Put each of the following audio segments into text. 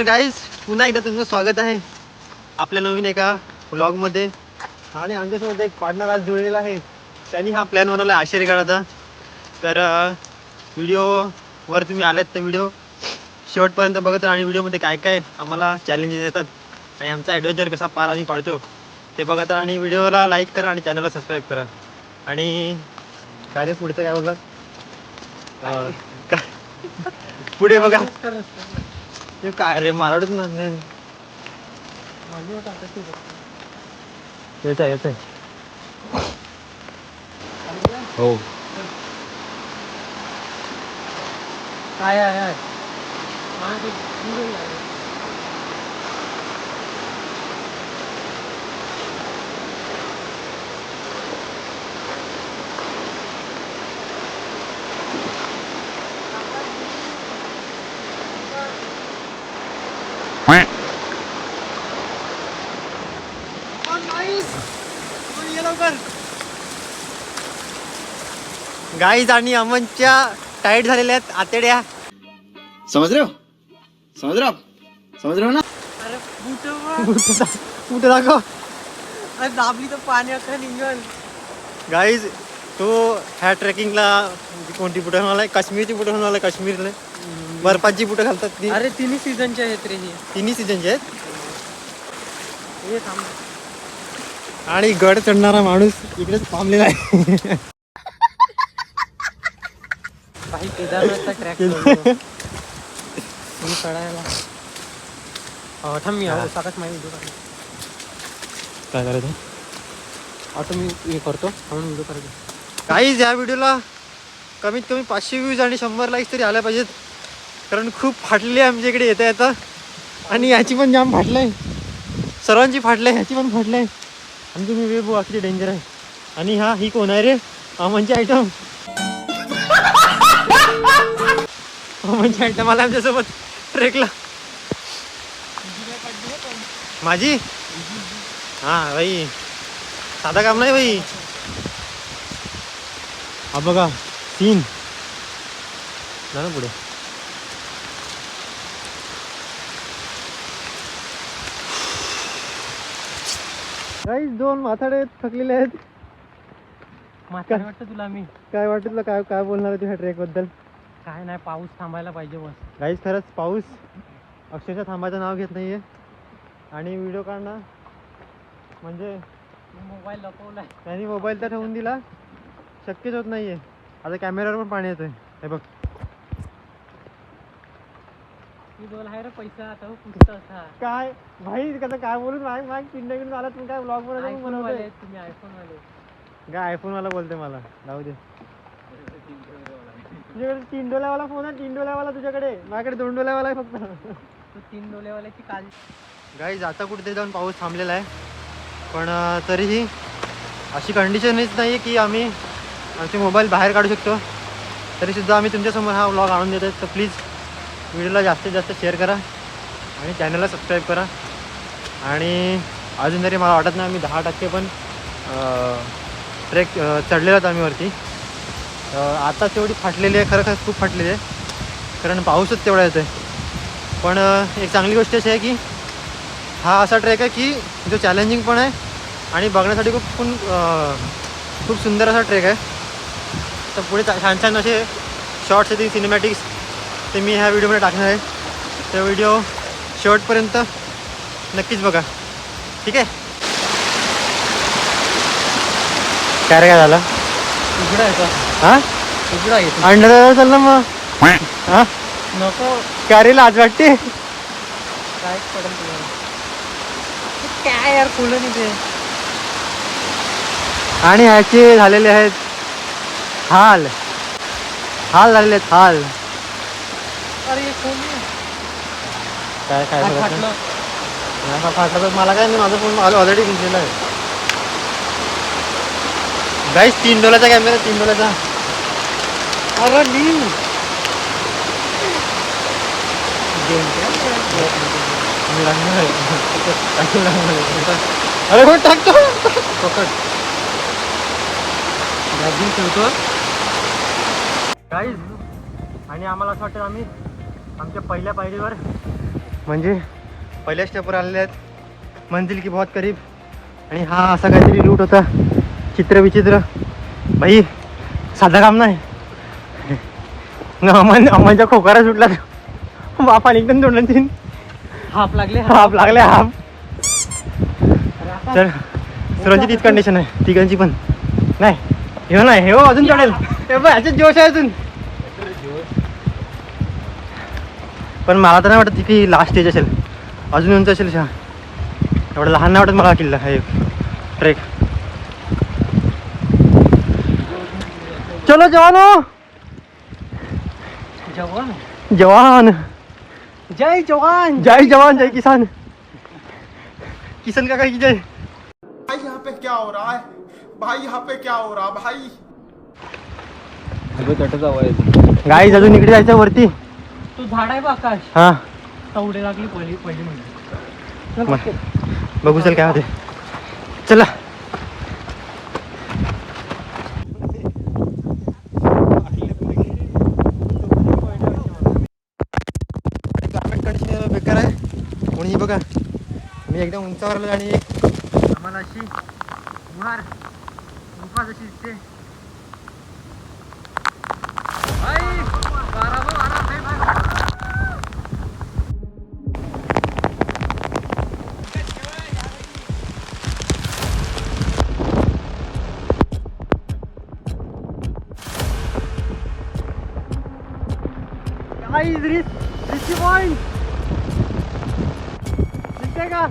तर गाईज पुन्हा एकदा तुमचं स्वागत आहे आपल्या नवीन एका व्लॉगमध्ये. आणि आमच्यासोबत एक पार्टनर आज जुळलेला आहे. त्यांनी हा प्लॅन बनवला आश्चर्य काढायचा. तर व्हिडिओवर तुम्ही आलात तर व्हिडिओ शेवटपर्यंत बघत राहा आणि व्हिडिओमध्ये काय काय आम्हाला चॅलेंजेस येतात आणि आमचा ॲडव्हेंचर कसा पार आम्ही पाडतो ते बघत राहा. आणि व्हिडिओला लाईक करा आणि चॅनलला सबस्क्राईब करा. आणि काय रे पुढचं काय बघा पुढे बघा काय रे मराठीच नाही येत आहे हो काय आहे गाईज आणि अमनच्या टाईट झालेल्या आहेत आतेड्या. समझ रहे हो ना. अरे कुठे दाखव दाबली तर पाणी अख्खा निघल. गाईज तो ह्या ट्रेकिंगला कोणती बुटं घालून आलाय? काश्मीरची बुटं घालून आलाय. काश्मीरला बर्फाची बुटं घालतात ती. अरे तिन्ही सीझनचे आहेत रे हे. तिन्ही सीझनचे आहेत. हे थांब. आणि गड चढणारा माणूस इकडेच थांबलेला आहे. काही केदारनाथचा ट्रॅक चढायला थांब मी सारच माहिती काय करायचं आता मी हे करतो म्हणून व्हिडिओ करायचो. काहीच या व्हिडिओला कमीत कमी 500 व्ह्यूज आणि 100 लाईक्स तरी आल्या पाहिजेत. कारण खूप फाटलेली आहे आमच्या इकडे येता येतं. आणि याची पण जाम फाटलंय. सर्वांची फाटलंय. ह्याची पण फाटलंय. आणि तुम्ही वे बघा किती डेंजर आहे. आणि ही कोण आहे रे? अमनची आयटम. अमनची आयटम आला आमच्यासोबत ट्रेकला. माझी हा भाई साधा काम नाही भाई. हा बघा सीन ना पुढे. काही दोन माथाडे थकलेले आहेत. म्हातारे वाटतं तुला मी. काय वाटत तुला? काय काय बोलणार आहे ह्या ट्रेक बद्दल? काय नाही, पाऊस थांबायला पाहिजे बस. काहीच खरंच पाऊस अक्षरशः थांबायचं नाव घेत नाहीये. आणि व्हिडिओ काढणं म्हणजे मोबाईल लपवलाय. त्यांनी मोबाईल तर ठेवून दिला. शक्यच होत नाहीये. आता कॅमेऱ्यावर पण पाणी येतोय. हे बघ आहे रे पैसा आता पुढचा असा काय भाई कसं काय बोलून माग पिंड घेऊन आला. तुम्ही काय ब्लॉग बनवतो तुम्ही आयफोन वाले. काय आयफोन वाला बोलते मला. जाऊ दे. तुझ्याकडे 3 डोल्यावाला फोन आहे. 3 डोल्यावाला तुझ्याकडे. माझ्याकडे 2 डोल्यावाला आहे फक्त. तो 3 डोलेवाल्याची काळजी. गाईज आता कुठेतरी जाऊन पाऊस थांबलेला आहे. पण तरीही अशी कंडिशनच नाही आहे की आम्ही आमचे मोबाईल बाहेर काढू शकतो. तरीसुद्धा आम्ही तुमच्यासमोर हा व्लॉग आणून देतो. तर प्लीज व्हिडिओला जास्तीत जास्त शेअर करा आणि चॅनलला सबस्क्राईब करा. आणि अजून तरी मला वाटत नाही आम्ही 10% पण ट्रेक चढलेलो आहोत आम्ही वरती. आता तेवढी फाटलेली आहे. खरं खूप फाटलेली आहे. कारण पाऊसच तेवढा येतो आहे. पण एक चांगली गोष्ट अशी आहे की हा असा ट्रेक आहे की जो चॅलेंजिंग पण आहे आणि बघण्यासाठी खूप सुंदर असा ट्रेक आहे. तर पुढे छान छान असे शॉर्ट्स येतील, सिनेमॅटिक्स, ते मी ह्या व्हिडिओमध्ये टाकणार आहे. तर व्हिडिओ शेवटपर्यंत नक्कीच बघा. ठीक आहे. काय झालं? उघडा येतो. हां उघडा येतो. अंडर चाल ना मग. हां नको. काय रे लाज वाटते? काय पडेल तुला? काय यार फुलं नाही ते. आणि ह्याचे झालेले आहेत हाल झालेले आहेत हाल. अरे हे फोन काय काय फाटलं. फाटलं तर मला काय नाही. माझा फोन ऑलरेडी भिजलेला आहे. गाईस 3 डोलाचा कॅमेरा. 3 डोलाचा. अरे नी अरे हो टाकतो पकड. ठेवतो. गाईज आणि आम्हाला असं वाटतं आम्ही आमच्या पहिल्या पायरीवर म्हणजे पहिल्या स्टेपवर आलेले आहेत, मंजिल की बहुत करीब. आणि हा असा काहीतरी रूट होता, चित्र विचित्र भाई, साधा काम नाही. अम्मांच्या खोकारा सुटला बापा एकदम दोन तीन हाप लागले हाफ लागले हाफ. तर सर्वांची तीच कंडिशन आहे, तिघांची पण. नाही हे नाही हे अजून चढेल, ह्याच्यात जोश आहे अजून. पण मला तर नाही वाटत की लास्ट स्टेज असेल, अजून उंच असेल. एवढं लहान नाही वाटत मला किल्ला हा एक ट्रेक. चलो जवानो, जवान जवान, जय जवान. जय जवान जय किसान. किसान काका की जय. भाई यहाँ पे क्या हो रहा है भाई, यहाँ पे क्या हो रहा भाई. गाईज अजून इकडे जायचं वरती. तू झाड आहे बा आकाश, हा तवडे लागली पहिली पहिली म्हणजे. मग बघू चल काय होते. चला क्लायमेट कंडिशन बेकार आहे. कोणी बघा मी एकदम उंचावर आलो आणि आम्हाला अशी गुफा जशी दिसते. रिची पॉइंट दिसते का?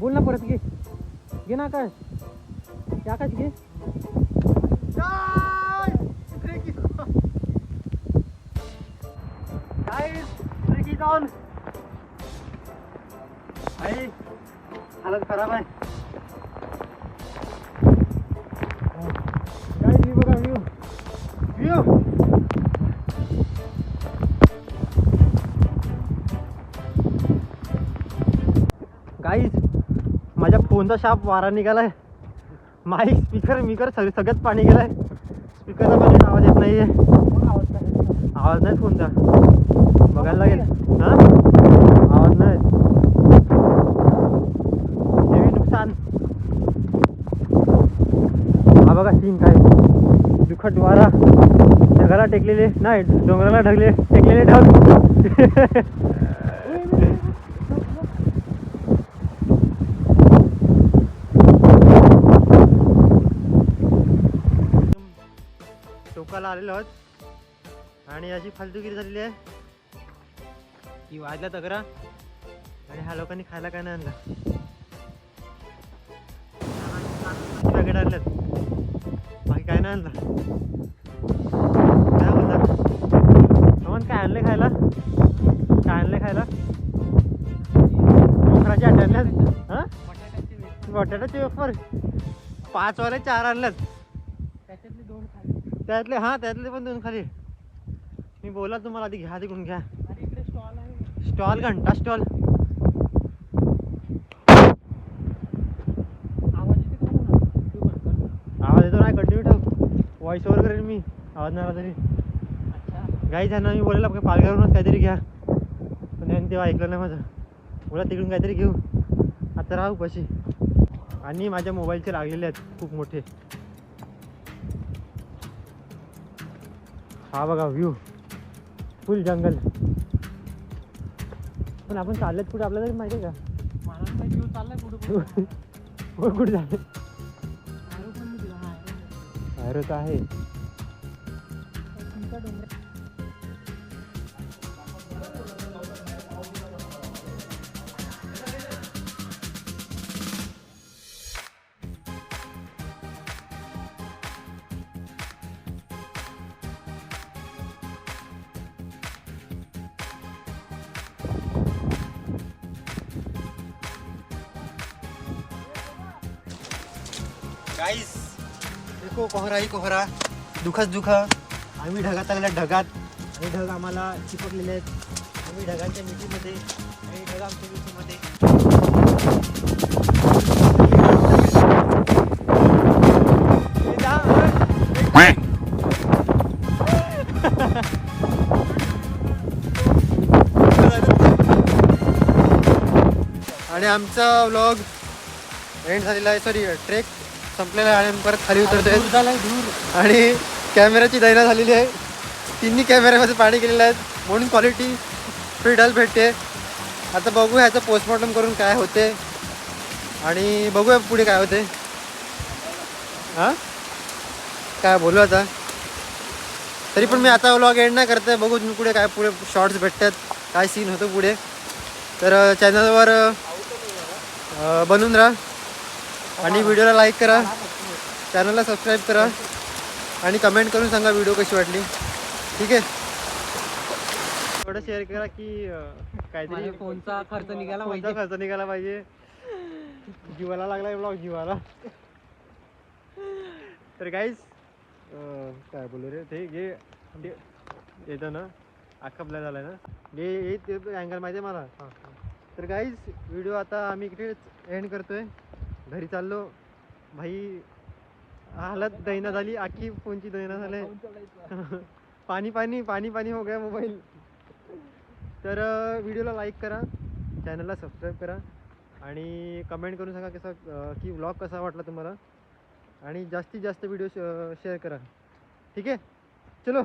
बोल ना परत, घे ना आकाश, आकाश घे. हालत खराब आहे. बघा व्ह्यू व्ह्यू. गाईज माझ्या फोनचा शाप वारा निघालाय, माईक स्पीकर सगळ्यात पाणी गेलाय. स्पीकरचा पण आवाज येत नाहीये, आवाज नाही फोनचा, बघायला लागेल. हा आवाज नाही, हेवी नुकसान. हा बघा सीन काय, दुखट वारा, ढगाला टेकलेले नाही, डोंगराला टेकलेले ढग. टोकाला आलेलो आहोत आणि अशी फालतूगिरी झालेली आहे की वाजला तगरा आणि ह्या लोकांनी खायला काय नाही आणलं. पॅकेट आणल्यात, बाकी काय नाही आणलं. काय बोलतात अमन, काय आणले खायला? काय आणले खायला? मोकराची आठ आणल्यात. हां बटाट्याचे वेफर 5 वाले 4 आणल्यात. त्याच्यातले 2 खाली, त्यातले पण 2 खाली. मी बोला तुम्हाला आधी घ्या, तिकडून घ्या. आणि इकडे स्टॉल आहे, स्टॉल घंटा स्टॉल. बोलतो नाही कंटिन्यू ठेव, व्हॉइस ओव्हर करेन मी, आवाज नाही आला तरी. अच्छा गाई त्यांना मी बोलायला पालघरवरूनच काहीतरी घ्या, पण त्यांनी तेव्हा ऐकलं नाही माझं. बोला तिकडून काहीतरी घेऊ, आता राहू कशी. आणि माझ्या मोबाईलचे लागलेले आहेत खूप मोठे. हा बघा व्ह्यू, फुल जंगल. पण आपण चाललेत कुठे आपल्याला तरी माहिती आहे का? मला माहिती चाललाय कुठं कुठं कुठे झालं? पण मी दिला बाहेरच आहे. तुमचा डोंगर गाईस देखो कोहरा ही कोहरा, दुखच दुखा. आम्ही ढगात आलेल्या ढगात, आणि ढग आम्हाला चिपकलेले आहेत. आम्ही ढगांच्या मिठीमध्ये आणि ढग आमच्या मिठीमध्ये. आणि आमचा व्लॉग एंड झालेला आहे. सॉरी, ट्रेक संपलेला आहे आणि परत खाली उतरतोय. दूर झालाय दूर. आणि कॅमेऱ्याची दैना झालेली आहे. तिन्ही कॅमेऱ्यामध्ये पाणी केलेलं आहे म्हणून क्वालिटी फ्रीडल भेटते. आता बघू ह्याचं पोस्टमॉर्टम करून काय होते आणि बघूया पुढे काय होते. हां काय बोलू आता. तरी पण मी आता व्लॉग एंड नाही करते. बघू तुम्ही पुढे काय पुढे शॉर्ट्स भेटतात, काय सीन होतं पुढे. तर चॅनलवर बनून राहा आणि व्हिडिओला लाईक करा, चॅनलला सबस्क्राईब करा आणि कमेंट करून सांगा व्हिडिओ कशी वाटली. ठीक आहे, थोडं शेअर करा की काहीतरी माझ्या फोनचा खर्च निघाला कोणता पाहिजे. खर्च निघाला पाहिजे. जीवाला लागलाय ब्लॉग, जीवाला. तर गाईज काय बोलू रे, ते घे येतं ना, अख्खा ब्लॅक झालाय ना, हे ते अँगल माहिती आहे मला. हां तर गाईज व्हिडिओ आता आम्ही इकडेच एंड करतोय. घरी चाललो. भाई हालत दैना झाली, आखी फोनची दैना झाले. पाणी पाणी पाणी पाणी हो गया मोबाईल. तर व्हिडिओला लाईक करा, चॅनलला सबस्क्राईब करा आणि कमेंट करून सांगा कसा की व्लॉग कसा वाटला तुम्हाला. आणि जास्तीत जास्त व्हिडिओ शेअर करा. ठीक आहे, चलो.